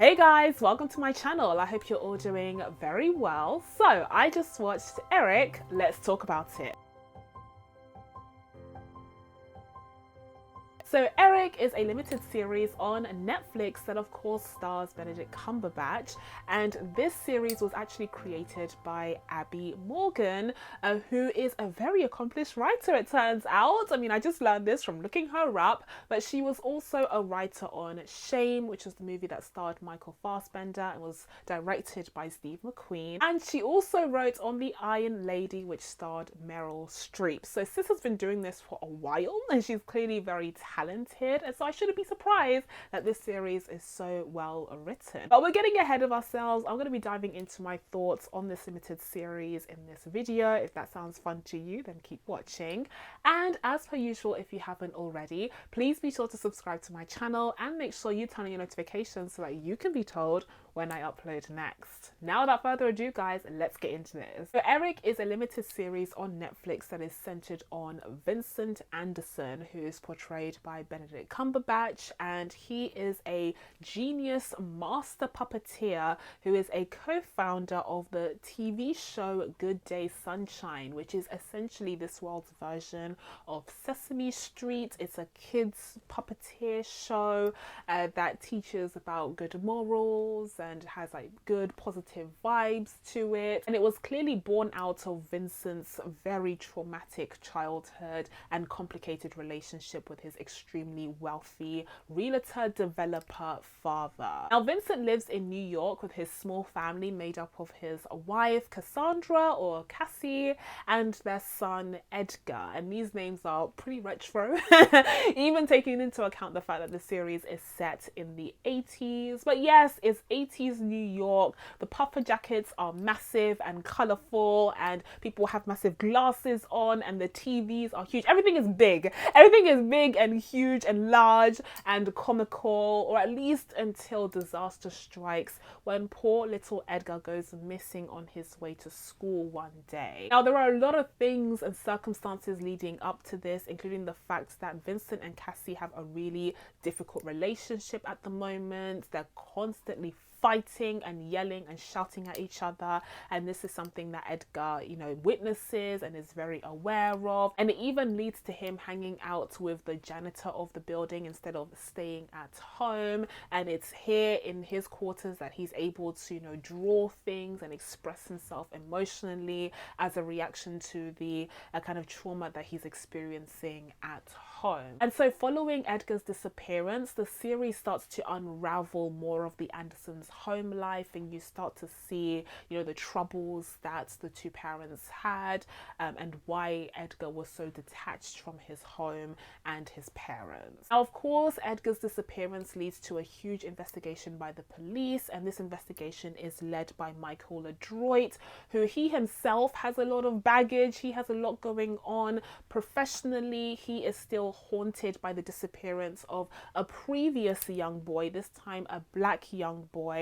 Hey guys, welcome to my channel. I hope you're all doing very well. So I just watched Eric. Let's talk about it. So Eric is a limited series on Netflix that of course stars Benedict Cumberbatch, and this series was actually created by Abby Morgan, who is a very accomplished writer, it turns out. I mean, I just learned this from looking her up, but she was also a writer on Shame, which was the movie that starred Michael Fassbender and was directed by Steve McQueen. And she also wrote on The Iron Lady, which starred Meryl Streep. So sis has been doing this for a while, and she's clearly very talented, and so I shouldn't be surprised that this series is so well written. But we're getting ahead of ourselves. I'm going to be diving into my thoughts on this limited series in this video. If that sounds fun to you, then keep watching. And as per usual, if you haven't already, please be sure to subscribe to my channel and make sure you turn on your notifications so that you can be told when I upload next. Now without further ado guys, let's get into this. So Eric is a limited series on Netflix that is centered on Vincent Anderson, who is portrayed by Benedict Cumberbatch, and he is a genius master puppeteer who is a co-founder of the TV show Good Day Sunshine, which is essentially this world's version of Sesame Street. It's a kids puppeteer show that teaches about good morals and has like good positive vibes to it, and it was clearly born out of Vincent's very traumatic childhood and complicated relationship with his extremely wealthy realtor developer father. Now Vincent lives in New York with his small family made up of his wife Cassandra, or Cassie, and their son Edgar, and these names are pretty retro even taking into account the fact that the series is set in the 80s. But yes, it's 80s New York. The puffer jackets are massive and colorful, and people have massive glasses on, and the TVs are huge. Everything is big. Everything is big and huge and large and comical, or at least until disaster strikes when poor little Edgar goes missing on his way to school one day. Now there are a lot of things and circumstances leading up to this, including the fact that Vincent and Cassie have a really difficult relationship at the moment. They're constantly fighting and yelling and shouting at each other, and this is something that Edgar, witnesses and is very aware of, and it even leads to him hanging out with the janitor of the building instead of staying at home. And it's here in his quarters that he's able to draw things and express himself emotionally as a reaction to the kind of trauma that he's experiencing at home. And so following Edgar's disappearance, the series starts to unravel more of the Andersons' home life, and you start to see the troubles that the two parents had, and why Edgar was so detached from his home and his parents. Now of course Edgar's disappearance leads to a huge investigation by the police, and this investigation is led by Michael LeDroit, who he himself has a lot of baggage. He has a lot going on professionally. He is still haunted by the disappearance of a previous young boy, this time a black young boy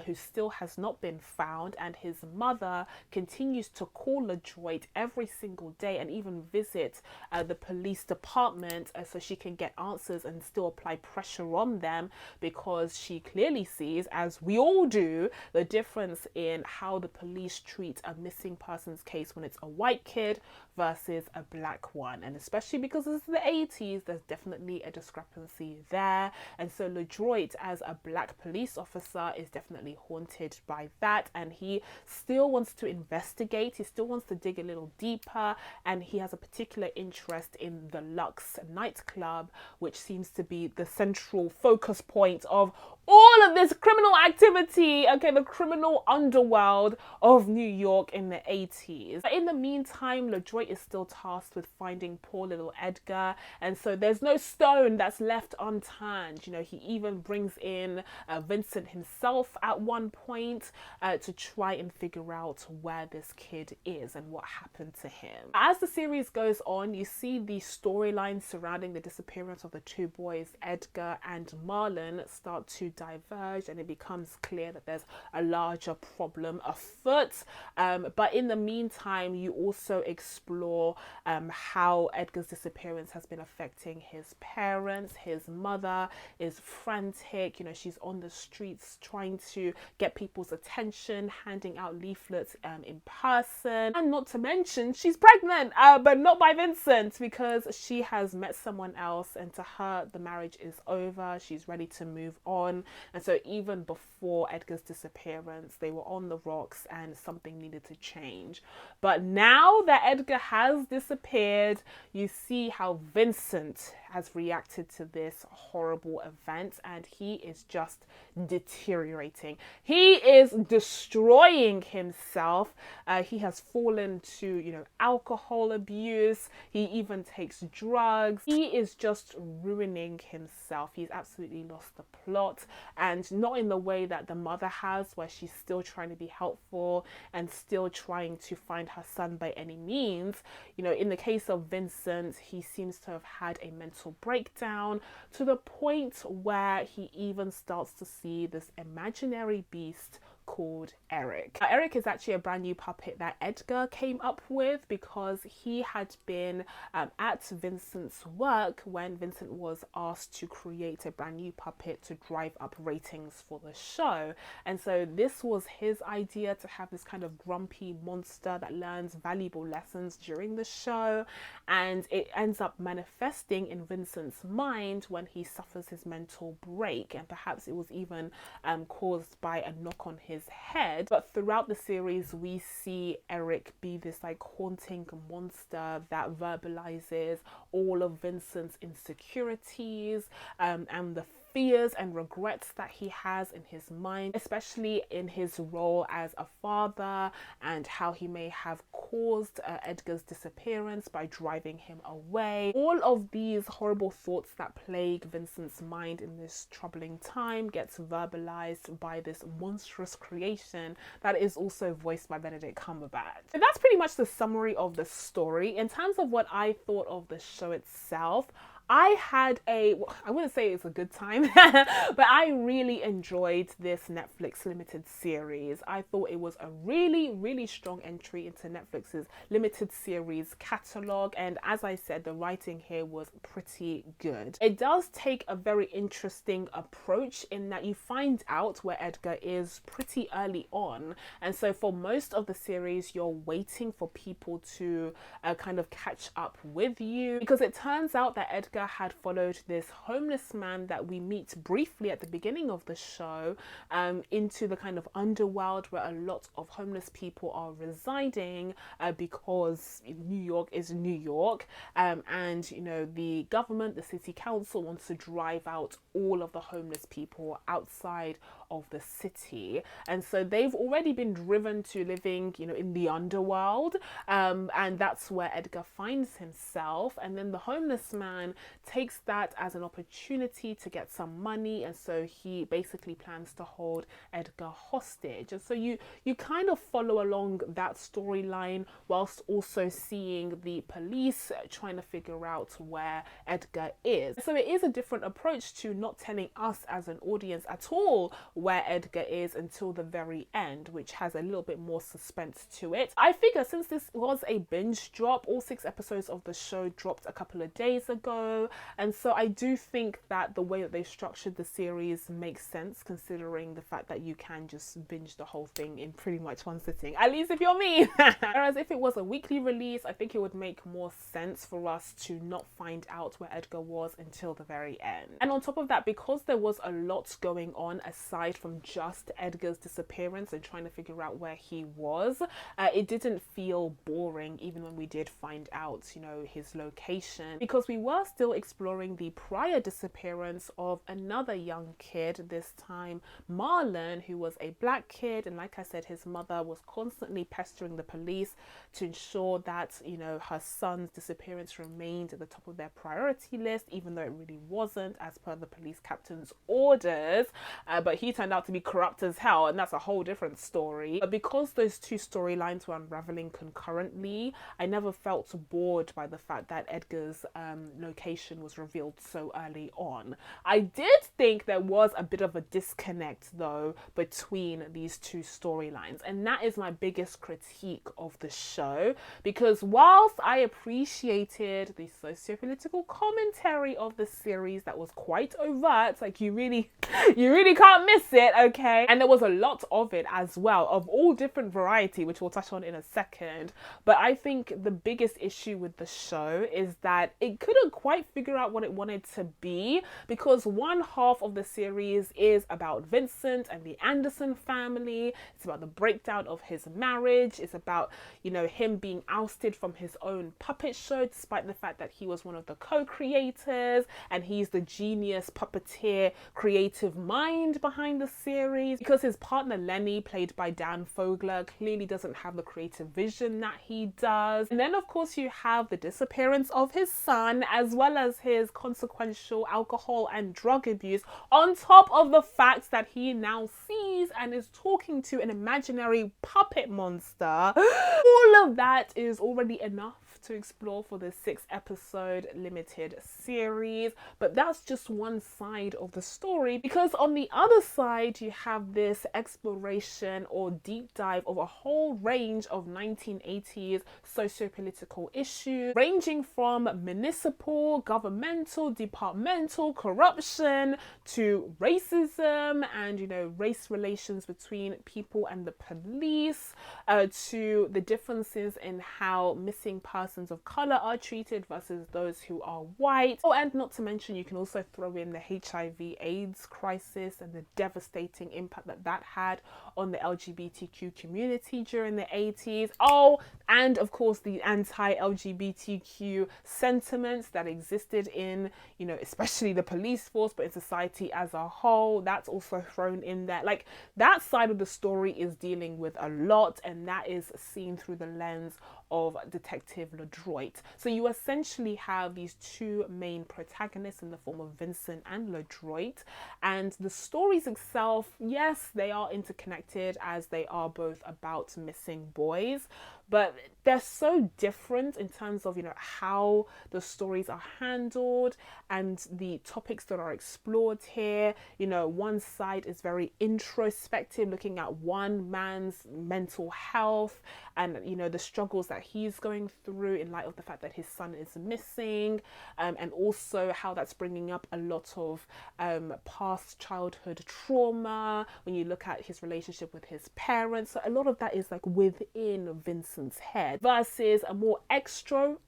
who still has not been found, and his mother continues to call LeDroit every single day and even visit the police department so she can get answers and still apply pressure on them, because she clearly sees, as we all do, the difference in how the police treat a missing persons case when it's a white kid versus a black one, and especially because this is the 80s, there's definitely a discrepancy there. And so LeDroit, as a black police officer, is definitely haunted by that, and he still wants to investigate. He still wants to dig a little deeper, and he has a particular interest in the Lux nightclub, which seems to be the central focus point of all of this criminal activity, okay, the criminal underworld of New York in the 80s. But in the meantime, LeDroit is still tasked with finding poor little Edgar, and so there's no stone that's left unturned. He even brings in Vincent himself at one point to try and figure out where this kid is and what happened to him. As the series goes on, you see the storylines surrounding the disappearance of the two boys, Edgar and Marlon, start to diverge, and it becomes clear that there's a larger problem afoot. But in the meantime, you also explore how Edgar's disappearance has been affecting his parents. His mother is frantic, she's on the streets trying trying to get people's attention, handing out leaflets in person. And not to mention, she's pregnant, but not by Vincent, because she has met someone else, and to her, the marriage is over. She's ready to move on. And so even before Edgar's disappearance, they were on the rocks and something needed to change. But now that Edgar has disappeared, you see how Vincent has reacted to this horrible event, and he is just deteriorating. He is destroying himself. He has fallen to, alcohol abuse. He even takes drugs. He is just ruining himself. He's absolutely lost the plot, and not in the way that the mother has, where she's still trying to be helpful and still trying to find her son by any means. In the case of Vincent, he seems to have had a mental breakdown to the point where he even starts to see this imaginary beast called Eric. Eric is actually a brand new puppet that Edgar came up with, because he had been at Vincent's work when Vincent was asked to create a brand new puppet to drive up ratings for the show. And so this was his idea, to have this kind of grumpy monster that learns valuable lessons during the show, and it ends up manifesting in Vincent's mind when he suffers his mental break, and perhaps it was even caused by a knock on his head. But throughout the series, we see Eric be this haunting monster that verbalizes all of Vincent's insecurities and the fears and regrets that he has in his mind, especially in his role as a father, and how he may have caused Edgar's disappearance by driving him away. All of these horrible thoughts that plague Vincent's mind in this troubling time gets verbalized by this monstrous creation that is also voiced by Benedict Cumberbatch. So that's pretty much the summary of the story. In terms of what I thought of the show itself, I had I wouldn't say it's a good time, but I really enjoyed this Netflix limited series. I thought it was a really, really strong entry into Netflix's limited series catalogue. And as I said, the writing here was pretty good. It does take a very interesting approach in that you find out where Edgar is pretty early on. And so for most of the series, you're waiting for people to kind of catch up with you, because it turns out that Edgar had followed this homeless man that we meet briefly at the beginning of the show into the kind of underworld where a lot of homeless people are residing, because New York is New York, and the government, the city council, wants to drive out all of the homeless people outside of the city. And so they've already been driven to living in the underworld, and that's where Edgar finds himself. And then the homeless man takes that as an opportunity to get some money, and so he basically plans to hold Edgar hostage. And so you kind of follow along that storyline whilst also seeing the police trying to figure out where Edgar is. So it is a different approach to not telling us as an audience at all where Edgar is until the very end, which has a little bit more suspense to it. I figure since this was a binge drop, all 6 episodes of the show dropped a couple of days ago, and so I do think that the way that they structured the series makes sense, considering the fact that you can just binge the whole thing in pretty much one sitting, at least if you're me. Whereas if it was a weekly release, I think it would make more sense for us to not find out where Edgar was until the very end. And on top of that, because there was a lot going on aside from just Edgar's disappearance and trying to figure out where he was, it didn't feel boring even when we did find out, his location, because we were still exploring the prior disappearance of another young kid, this time Marlon, who was a black kid. And like I said, his mother was constantly pestering the police to ensure that, her son's disappearance remained at the top of their priority list, even though it really wasn't, as per the police captain's orders. But he turned out to be corrupt as hell, and that's a whole different story. But because those two storylines were unraveling concurrently, I never felt bored by the fact that Edgar's location was revealed so early on. I did think there was a bit of a disconnect though between these two storylines, and that is my biggest critique of the show, because whilst I appreciated the socio-political commentary of the series that was quite overt, like you really can't miss it, okay? And there was a lot of it as well, of all different variety, which we'll touch on in a second. But I think the biggest issue with the show is that it couldn't quite figure out what it wanted to be, because one half of the series is about Vincent and the Anderson family. It's about the breakdown of his marriage. It's about, you know, him being ousted from his own puppet show, despite the fact that he was one of the co-creators and he's the genius puppeteer creative mind behind the series, because his partner Lenny, played by Dan Fogler, clearly doesn't have the creative vision that he does. And then of course you have the disappearance of his son, as well as his consequential alcohol and drug abuse, on top of the fact that he now sees and is talking to an imaginary puppet monster. All of that is already enough to explore for the 6-episode limited series, but that's just one side of the story, because on the other side you have this exploration or deep dive of a whole range of 1980s socio-political issues, ranging from municipal, governmental, departmental corruption to racism and, you know, race relations between people and the police, to the differences in how missing persons of color are treated versus those who are white. Oh, and not to mention, you can also throw in the HIV/AIDS crisis and the devastating impact that that had on the LGBTQ community during the 80s. Oh, and of course the anti-LGBTQ sentiments that existed in, you know, especially the police force, but in society as a whole. That's also thrown in there. Like, that side of the story is dealing with a lot, and that is seen through the lens of Detective LeDroit. So you essentially have these two main protagonists in the form of Vincent and LeDroit, and the stories itself, yes, they are interconnected as they are both about missing boys, but they're so different in terms of, you know, how the stories are handled and the topics that are explored here. You know, one side is very introspective, looking at one man's mental health and, you know, the struggles that he's going through in light of the fact that his son is missing, and also how that's bringing up a lot of past childhood trauma when you look at his relationship with his parents. So a lot of that is like within Vincent's head, versus a more extrospective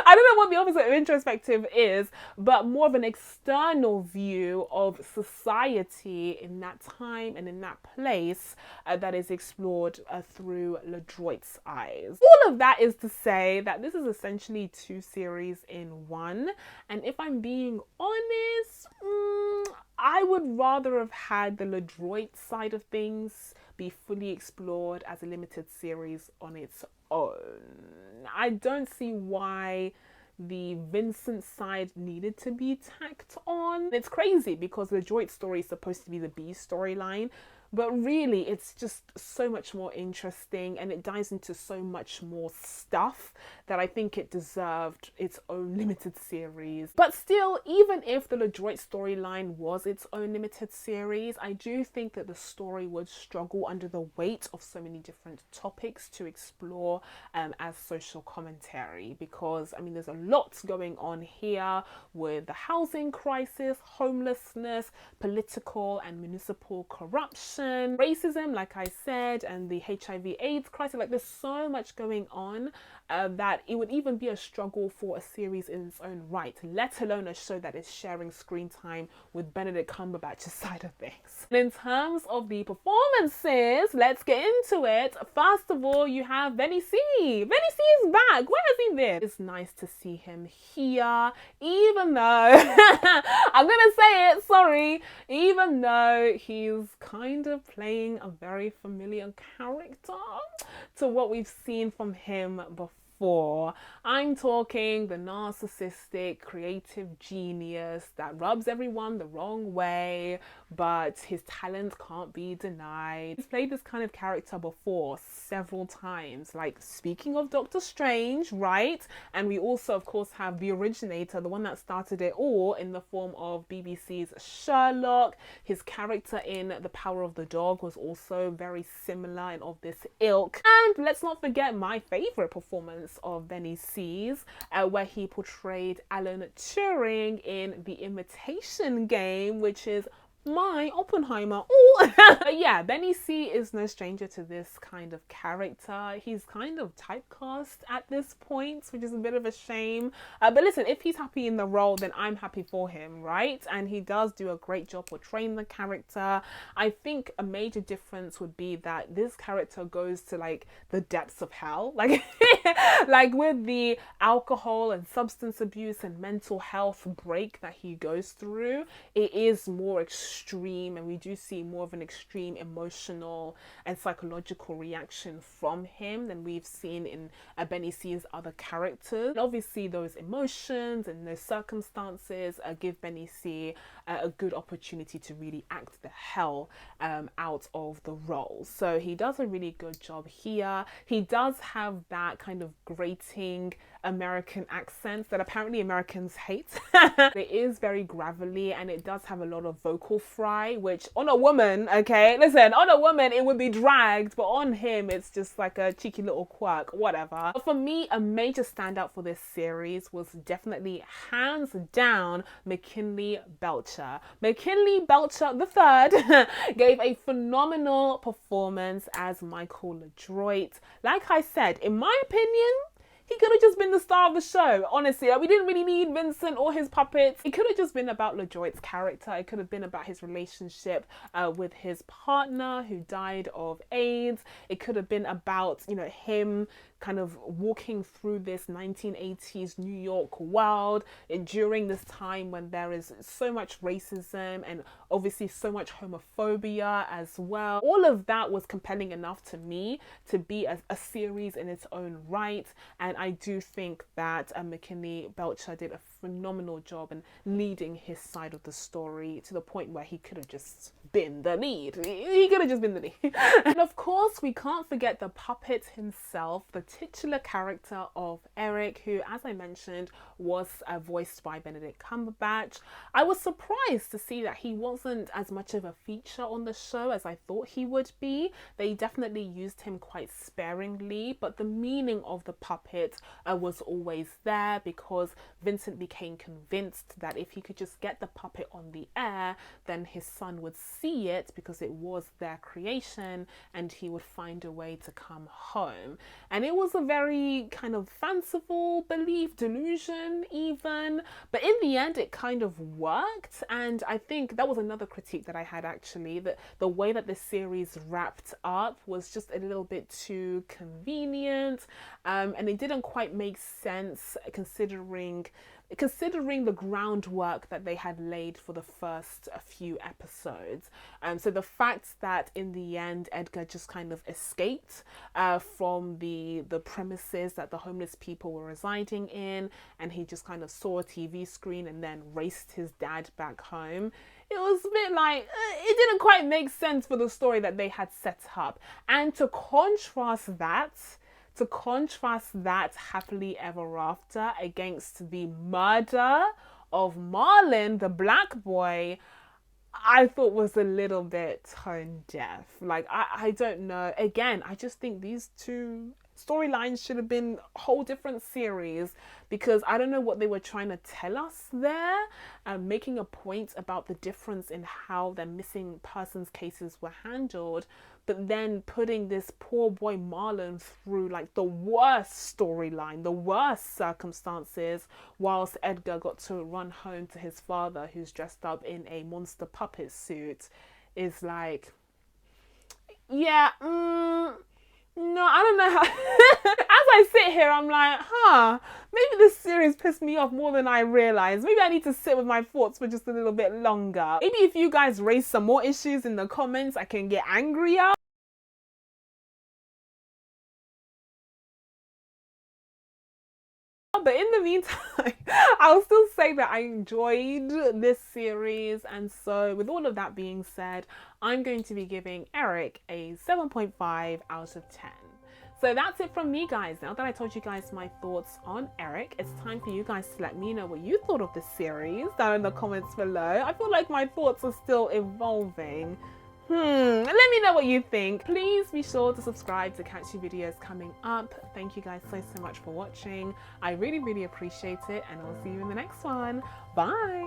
I don't know what the opposite of introspective is, but more of an external view of society in that time and in that place that is explored through LeDroit's eyes. All of that is to say that this is essentially 2 series in one, and if I'm being honest, I would rather have had the LeDroit side of things be fully explored as a limited series on its own. I don't see why the Vincent side needed to be tacked on. It's crazy because the LeDroit story is supposed to be the B storyline, but really it's just so much more interesting and it dives into so much more stuff that I think it deserved its own limited series. But still, even if the LeDroit storyline was its own limited series, I do think that the story would struggle under the weight of so many different topics to explore as social commentary, because I mean there's a lot going on here with the housing crisis, homelessness, political and municipal corruption, racism, like I said, and the HIV/AIDS crisis. Like, there's so much going on that it would even be a struggle for a series in its own right, let alone a show that is sharing screen time with Benedict Cumberbatch's side of things. And in terms of the performances, let's get into it. First of all, you have Benny C. Benny C is back. Where has he been? It's nice to see him here, even though I'm gonna say it, sorry, even though he's kind of playing a very familiar character to what we've seen from him before. I'm talking the narcissistic creative genius that rubs everyone the wrong way, but his talent can't be denied. He's played this kind of character before several times, like speaking of Doctor Strange, right? And we also of course have the originator, the one that started it all, in the form of BBC's Sherlock. His character in The Power of the Dog was also very similar and of this ilk. And let's not forget my favorite performance performance of Benny C's, where he portrayed Alan Turing in The Imitation Game, which is my Oppenheimer. But yeah, Benny C is no stranger to this kind of character. He's kind of typecast at this point, which is a bit of a shame. But listen, if he's happy in the role, then I'm happy for him, right? And he does do a great job portraying the character. I think a major difference would be that this character goes to like the depths of hell. Like, like with the alcohol and substance abuse and mental health break that he goes through, it is more extreme, and we do see more of an extreme emotional and psychological reaction from him than we've seen in Benny C's other characters. And obviously those emotions and those circumstances give Benny C a good opportunity to really act the hell out of the role. So he does a really good job here. He does have that kind of grating American accent that apparently Americans hate. It is very gravelly, and it does have a lot of vocal fry, which on a woman, okay, listen, on a woman it would be dragged, but on him it's just like a cheeky little quirk, whatever. But for me, a major standout for this series was definitely hands down McKinley Belcher. McKinley Belcher the third gave a phenomenal performance as Michael LeDroit. Like I said, in my opinion, he could have just been the star of the show, honestly. Like, we didn't really need Vincent or his puppets. It could have just been about LeDroit's character. It could have been about his relationship with his partner who died of AIDS. It could have been about, you know, him kind of walking through this 1980s New York world during this time when there is so much racism and obviously so much homophobia as well. All of that was compelling enough to me to be a series in its own right, and I do think that McKinley Belcher did a phenomenal job in leading his side of the story to the point where he could have just been the lead. He could have just been the lead. And of course, we can't forget the puppet himself, the titular character of Eric, who, as I mentioned, was voiced by Benedict Cumberbatch. I was surprised to see that he wasn't as much of a feature on the show as I thought he would be. They definitely used him quite sparingly, but the meaning of the puppet was always there, because Vincent became convinced that if he could just get the puppet on the air, then his son would see it because it was their creation, and he would find a way to come home. And it was a very kind of fanciful belief, delusion even, but in the end it kind of worked. And I think that was another critique that I had, actually, that the way that the series wrapped up was just a little bit too convenient, and it didn't quite make sense considering the groundwork that they had laid for the first few episodes. So the fact that in the end Edgar just kind of escaped from the premises that the homeless people were residing in, and he just kind of saw a TV screen and then raced his dad back home, it was a bit like, it didn't quite make sense for the story that they had set up. And to contrast that happily ever after against the murder of Marlon, the black boy, I thought was a little bit tone deaf. Like, I don't know. Again, I just think these two storylines should have been a whole different series, because I don't know what they were trying to tell us there, making a point about the difference in how their missing persons cases were handled, but then putting this poor boy Marlon through like the worst storyline, the worst circumstances, whilst Edgar got to run home to his father, who's dressed up in a monster puppet suit, is like, yeah, no, I don't know how. As I sit here, I'm like, maybe this series pissed me off more than I realized. Maybe I need to sit with my thoughts for just a little bit longer. Maybe if you guys raise some more issues in the comments, I can get angrier. But in the meantime, I'll still say that I enjoyed this series, and so with all of that being said, I'm going to be giving Eric a 7.5 out of 10. So that's it from me, guys. Now that I told you guys my thoughts on Eric, it's time for you guys to let me know what you thought of the series down in the comments below. I feel like my thoughts are still evolving. Let me know what you think. Please be sure to subscribe to catch new videos coming up. Thank you guys so much for watching. I really appreciate it, and I'll see you in the next one. Bye.